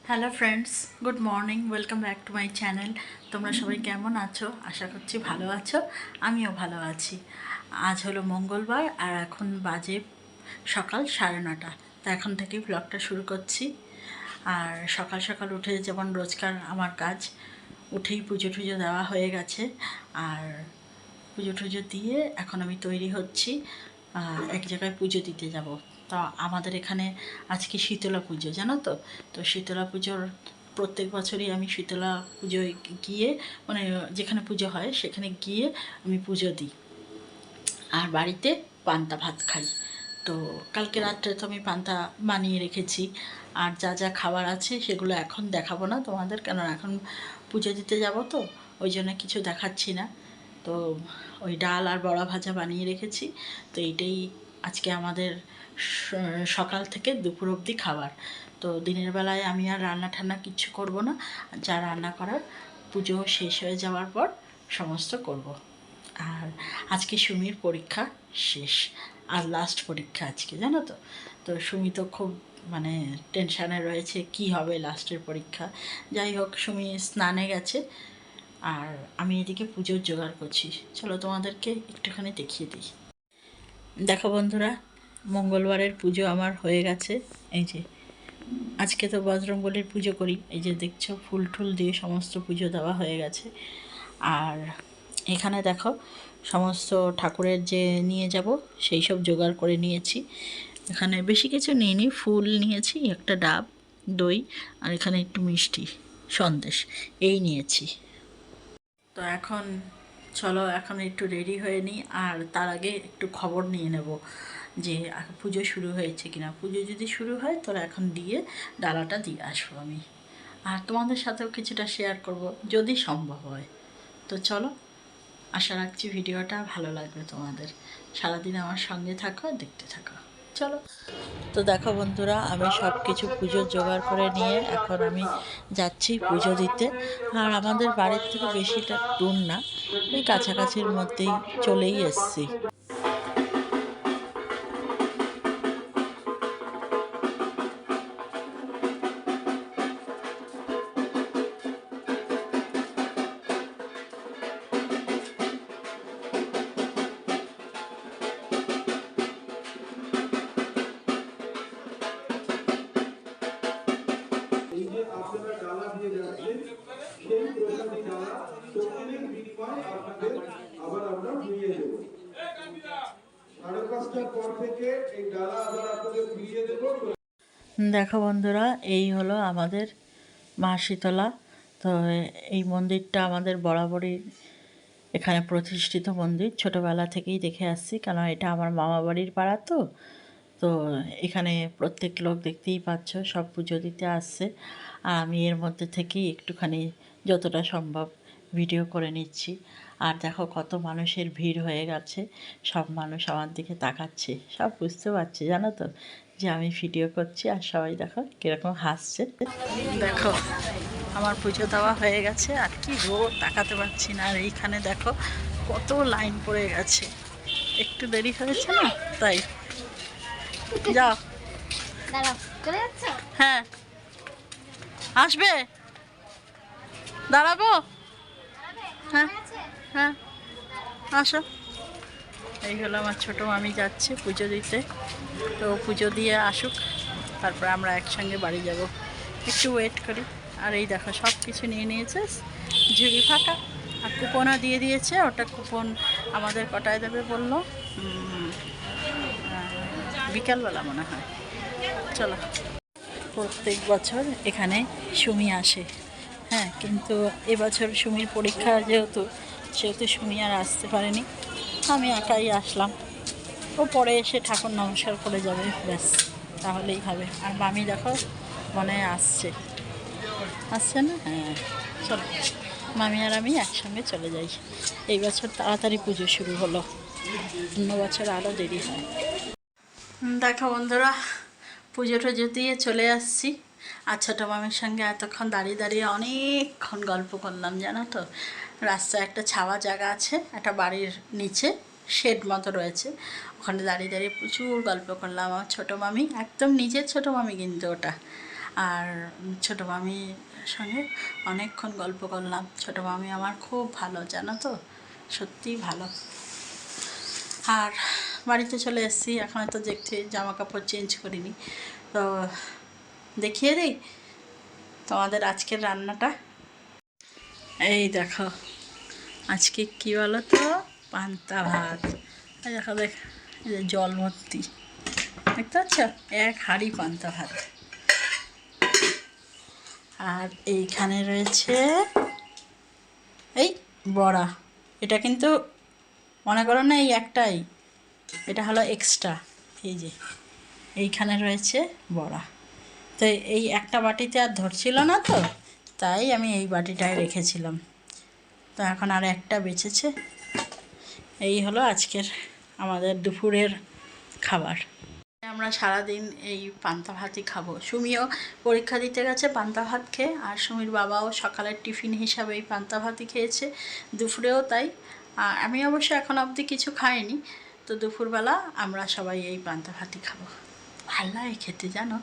Hello friends, good morning, welcome back to my channel. তোমরা সবাই কেমন আছো? আশা করছি ভালো আছো। আমিও ভালো আছি। আজ হলো মঙ্গলবার আর এখন বাজে সকাল 9:30। তো এখন থেকেই ব্লগটা শুরু করছি। আর সকাল সকাল উঠে যেমন রোজকার আমার কাজ, উঠেই পুজো টুজো দেওয়া হয়ে গেছে। আর পুজো টুজো দিয়ে এখন আমি তৈরি হচ্ছি, এক জায়গায় পুজো দিতে যাব। তা আমাদের এখানে আজকে শীতলা পুজো, জানো তো? তো শীতলা পুজোর প্রত্যেক বছরই আমি শীতলা পুজোয় গিয়ে, মানে যেখানে পুজো হয় সেখানে গিয়ে আমি পুজো দিই আর বাড়িতে পান্তা ভাত খাই। তো কালকে রাত্রে তো আমি পান্তা বানিয়ে রেখেছি, আর যা যা খাবার আছে সেগুলো এখন দেখাবো না তোমাদের, কেন এখন পুজো দিতে যাব, তো ওই জন্য কিছু দেখাচ্ছি না। তো ওই ডাল আর বড়া ভাজা বানিয়ে রেখেছি। তো এইটাই আজকে আমাদের সকাল থেকে দুপুর অবধি খাবার। তো দিনের বেলায় আমি আর রান্না ঠান্না কিচ্ছু করব না, যা রান্না করার পুজো শেষ হয়ে যাওয়ার পর সমস্ত করব। আর আজকে সুমির পরীক্ষা শেষ, আর লাস্ট পরীক্ষা আজকে, জানো তো? তো সুমি তো খুব মানে টেনশানে রয়েছে কি হবে লাস্টের পরীক্ষা। যাই হোক, সুমি স্নানে গেছে আর আমি এদিকে পুজোর জোগাড় করছি। চলো তোমাদেরকে একটুখানি দেখিয়ে দিই। দেখো বন্ধুরা, মঙ্গলবারের পুজো আমার হয়ে গেছে। এই যে আজকে তো বজরংবলীর পুজো করি, এই যে দেখছো ফুল টুল দিয়ে সমস্ত পুজো দেওয়া হয়ে গেছে। আর এখানে দেখো সমস্ত ঠাকুরের যে নিয়ে যাব সেই সব জোগাড় করে নিয়েছি। এখানে বেশি কিছু নিইনি, ফুল নিয়েছি, একটা ডাব, দই, আর এখানে একটু মিষ্টি সন্দেশ, এই নিয়েছি। তো এখন চলো এখন একটু রেডি হয়ে নিই, আর তার আগে একটু খবর নিয়ে নেব যে পুজো শুরু হয়েছে কিনা। পুজো যদি শুরু হয় তাহলে এখন দিয়ে ডালাটা দিয়ে আসবো আমি, আর তোমাদের সাথেও কিছুটা শেয়ার করব যদি সম্ভব হয়। তো চলো, আশা রাখছি ভিডিওটা ভালো লাগবে তোমাদের। সারাদিন আমার সঙ্গে থাকো, দেখতে থাকো, চলো। তো দেখো বন্ধুরা, আমি সব কিছু পুজোর জোগাড় করে নিয়ে এখন আমি যাচ্ছি পুজো দিতে। আর আমাদের বাড়ির থেকে বেশিটা দূর না, ওই কাছাকাছির মধ্যেই চলেই এসছি। এই যে আপনারা ডালা দিয়ে যাচ্ছেন সেই প্রসাদী ডালা দক্ষিণের বিনিময়ে আপনাদের আবার আমরা ফিরিয়ে দেব। 5:30টার পর থেকে এই ডালা আবার আপনাদের ফিরিয়ে দেব। দেখো বন্ধুরা, এই হলো আমাদের মা শীতলা। তো এই মন্দিরটা আমাদের বরাবরই এখানে প্রতিষ্ঠিত মন্দির, ছোটোবেলা থেকেই দেখে আসছি, কারণ এটা আমার মামা বাড়ির পাড়া। তো তো এখানে প্রত্যেক লোক দেখতেই পাচ্ছ সব পুজো দিতে আসছে, আর আমি এর মধ্যে থেকেই একটুখানি যতটা সম্ভব ভিডিও করে নিচ্ছি। আর দেখো কত মানুষের ভিড় হয়ে গেছে, সব মানুষ আমার দিকে তাকাচ্ছে, সব বুঝতে পারছে জানো তো যে আমি ভিডিও করছি, আর সবাই দেখো কীরকম হাসছে। দেখো আমার পুজো দেওয়া হয়ে গেছে, আর কি রোদ, তাকাতে পারছি না। আর এইখানে দেখো কত লাইন পড়ে গেছে, একটু দেরি হয়েছে না তাই। যাও, চলে যাচ্ছ? হ্যাঁ আসবে, দাঁড়াবো, হ্যাঁ হ্যাঁ আসো। এই হলো আমার ছোটো মামি যাচ্ছে পুজো দিতে। তো পুজো দিয়ে আসুক, তারপর আমরা একসঙ্গে বাড়ি যাব, একটু ওয়েট করি। আর এই দেখো সব কিছু নিয়ে নিয়েছে, ঝুড়ি ফাঁকা, আর কুপনও দিয়ে দিয়েছে। ওটা কুপন আমাদের কটায় দেবে বললো, বিকালবেলা মনে হয়। চলো, প্রত্যেক বছর এখানে সুমি আসে, হ্যাঁ, কিন্তু এবছর সুমির পরীক্ষা যেহেতু, সেহেতু সুমি আর আসতে পারেনি, আমি একাই আসলাম। ও পরে এসে ঠাকুর নমস্কার করে যাবে, ব্যাস, তাহলেই হবে। আর মামি দেখো মনে হয় আসছে, আসছে না? হ্যাঁ, চলো মামি আর আমি একসঙ্গে চলে যাই। এই বছর তাড়াতাড়ি পুজো শুরু হলো, অন্য বছর আরও দেরি হয়। দেখো বন্ধুরা, পুজো টুজো দিয়ে চলে আসছি। আর ছোটো মামির সঙ্গে এতক্ষণ দাঁড়িয়ে দাঁড়িয়ে অনেকক্ষণ গল্প করলাম, জানো তো? রাস্তায় একটা ছাওয়া জায়গা আছে, একটা বাড়ির নিচে শেড মতো রয়েছে, ওখানে দাঁড়িয়ে দাঁড়িয়ে প্রচুর গল্প করলাম। আমার ছোটো মামি, একদম নিজের ছোটো মামি কিন্তু ওটা। আর ছোটো মামির সঙ্গে অনেকক্ষণ গল্প করলাম। ছোটো মামি আমার খুব ভালো, জানো তো, সত্যিই ভালো। আর বাড়িতে চলে এসেছি, এখন তো দেখছি জামা কাপড় চেঞ্জ করিনি। তো দেখিয়ে দিই তোমাদের আজকের রান্নাটা। এই দেখো আজকে কী বলো তো, পান্তা ভাত। এই দেখো এই যে জল ভর্তি, দেখতে পাচ্ছ, এক হাঁড়ি পান্তা ভাত। আর এইখানে রয়েছে এই বড়া। এটা কিন্তু মনে করো না এই একটাই, এটা হলো এক্সট্রা। এই যে এইখানে রয়েছে বড়া। তো এই একটা বাটিতে আর ধরছিল না, তো তাই আমি এই বাটিটায় রেখেছিলাম। তো এখন আর একটা বেঁচেছে। এই হলো আজকের আমাদের দুপুরের খাবার। আমরা সারাদিন এই পান্তা ভাতই খাবো। সুমিও পরীক্ষা দিতে গেছে পান্তা ভাত খেয়ে, আর সুমির বাবাও সকালের টিফিন হিসাবে এই পান্তা ভাতই খেয়েছে, দুপুরেও তাই। আর আমি অবশ্য এখন অবধি কিছু খাইনি। তো দুপুরবেলা আমরা সবাই এই পান্তা ভাতই খাবো। ভাল লাগে খেতে, জানো,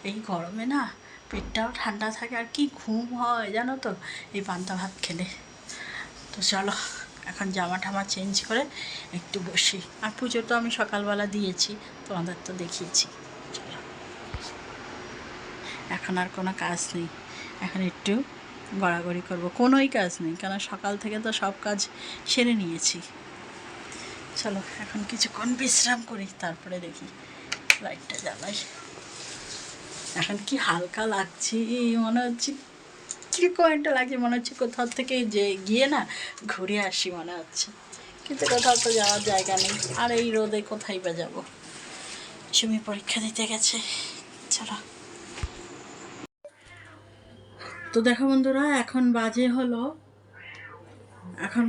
এই গরমে না পেটটাও ঠান্ডা থাকে, আর কি ঘুম হয় জানো তো এই পান্তা ভাত খেলে। তো চলো এখন জামা ঠামা চেঞ্জ করে একটু বসি। আর পুজো তো আমি সকালবেলা দিয়েছি, তোমাদের তো দেখিয়েছি। চলো এখন আর কোনো কাজ নেই, এখন একটু গড়াগড়ি করবো। কোনোই কাজ নেই, কেন সকাল থেকে তো সব কাজ সেরে নিয়েছি। চলো এখন কিছুক্ষণ বিশ্রাম করি, তারপরে দেখি। লাইটটা জ্বালাই। এখন কি হালকা লাগছে, মনে হচ্ছে কীরকম একটা লাগছে, মনে হচ্ছে কোথাও থেকে যে গিয়ে না ঘুরে আসি মনে হচ্ছে, কিন্তু কোথাও তো যাওয়ার জায়গা নেই। আর এই রোদে কোথায় বা যাবো। সুমি পরীক্ষা দিতে গেছে। চলো। তো দেখো বন্ধুরা, এখন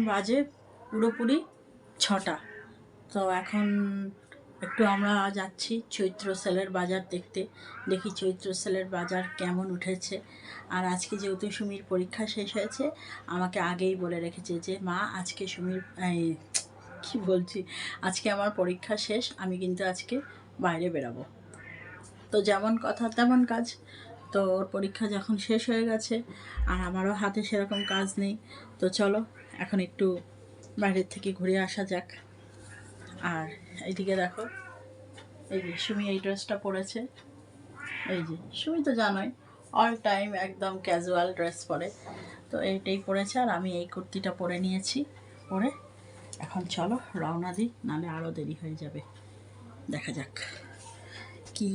বাজে পুরোপুরি 6টা। তো এখন একটু আমরা যাচ্ছি চৈত্র সেলের বাজার দেখতে। দেখি চৈত্র সেলের বাজার কেমন উঠেছে। আর আজকে যেহেতু সুমির পরীক্ষা শেষ হয়েছে, আমাকে আগেই বলে রেখেছে যে মা আজকে আজকে আমার পরীক্ষা শেষ, আমি কিন্তু আজকে বাইরে বেরাবো। তো যেমন কথা তেমন কাজ। তো ওর পরীক্ষা যখন শেষ হয়ে গেছে, আর আমারও হাতে সেরকম কাজ নেই, তো চলো এখন একটু বাইরের থেকে ঘুরে আসা যাক। আর এইদিকে দেখো, এই যে সুমি এই ড্রেসটা পরেছে। এই যে সুমি তো জানোই অল টাইম একদম ক্যাজুয়াল ড্রেস পরে, তো এইটাই পরেছে। আর আমি এই কুর্তিটা পরে নিয়েছি। পরে এখন চলো রওনা দিই, নাহলে আরও দেরি হয়ে যাবে। দেখা যাক কি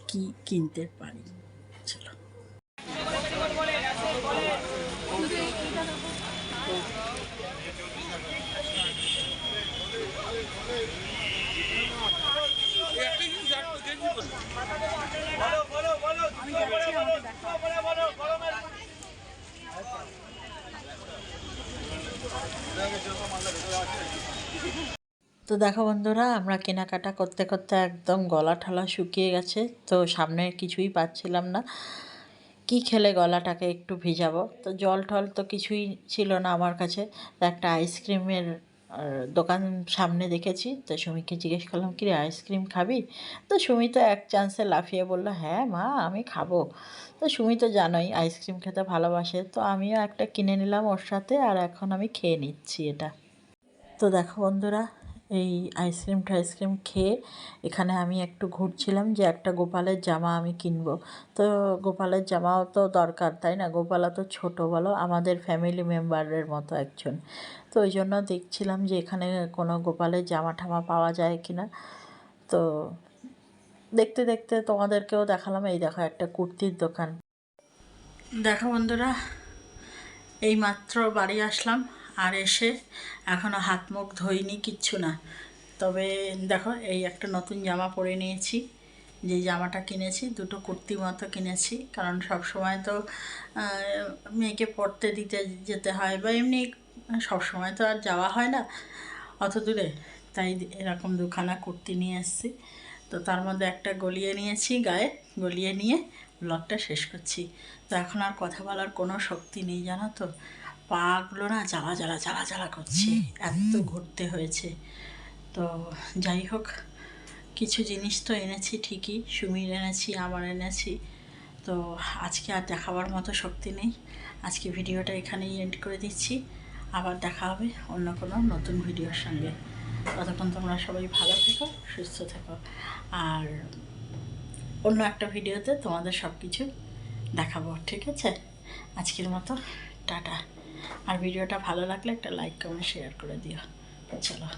কি কিনতে পারি। চলো। তো দেখো বন্ধুরা, আমরা কেনাকাটা করতে করতে একদম গলা ঠলা শুকিয়ে গেছে। তো সামনে কিছুই পাচ্ছিলাম না, কি খেলে গলাটাকে একটু ভিজাবো। তো জল টল তো কিছুই ছিল না আমার কাছে। তো একটা আইসক্রিমের দোকান সামনে দেখেছি। তো সুমিকে জিজ্ঞেস করলাম, কি রে আইসক্রিম খাবি? তো সুমি তো এক চান্সে লাফিয়ে বললো, হ্যাঁ মা আমি খাবো। তো সুমি তো জানোই আইসক্রিম খেতে ভালোবাসে, তো আমিও একটা কিনে নিলাম ওর সাথে, আর এখন আমি খেয়ে নিচ্ছি এটা। তো দেখো বন্ধুরা, এই আইসক্রিম খেয়ে এখানে আমি একটু ঘুরছিলাম যে একটা গোপালের জামা আমি কিনবো। তো গোপালের জামাও তো দরকার, তাই না? গোপালও তো ছোটো, বলো, আমাদের ফ্যামিলি মেম্বারের মতো একজন। তো ওই জন্য দেখছিলাম যে এখানে কোনো গোপালের জামা ঠামা পাওয়া যায় কি না। তো দেখতে দেখতে তোমাদেরকেও দেখালাম। এই দেখো একটা কুর্তির দোকান। দেখো বন্ধুরা, এই মাত্র বাড়ি আসলাম, আর এসে এখনও হাত মুখ ধুইনি, কিচ্ছু না। তবে দেখো এই একটা নতুন জামা পরে নিয়েছি। যে জামাটা কিনেছি, দুটো কুর্তি মতো কিনেছি, কারণ সব সময় তো মেয়েকে পরতে দিতে যেতে হয়, বা এমনি সব সময় তো আর যাওয়া হয় না অত দূরে। তাই এরকম দুখানা কুর্তি নিয়ে এসেছি। তো তার মধ্যে একটা গলিয়ে নিয়েছি, গায়ে গলিয়ে নিয়ে ব্লগটা শেষ করছি। তো এখন আর কথা বলার কোনো শক্তি নেই, জানো তো, পাগুলো না জ্বালা জ্বালা জ্বালা জ্বালা করছে, এত ঘুরতে হয়েছে। তো যাই হোক, কিছু জিনিস তো এনেছি ঠিকই, সুমির এনেছি, আমার এনেছি। তো আজকে আর দেখাবার মতো শক্তি নেই, আজকে ভিডিওটা এখানেই এন্ড করে দিচ্ছি। আবার দেখা হবে অন্য কোনো নতুন ভিডিওর সঙ্গে। ততক্ষণ তোমরা সবাই ভালো থেকো, সুস্থ থেকো, আর অন্য একটা ভিডিওতে তোমাদের সব কিছু দেখাবো, ঠিক আছে? আজকের মতো টাটা। আর ভিডিওটা ভালো লাগলে একটা লাইক কমেন্ট শেয়ার করে দিও। চলো।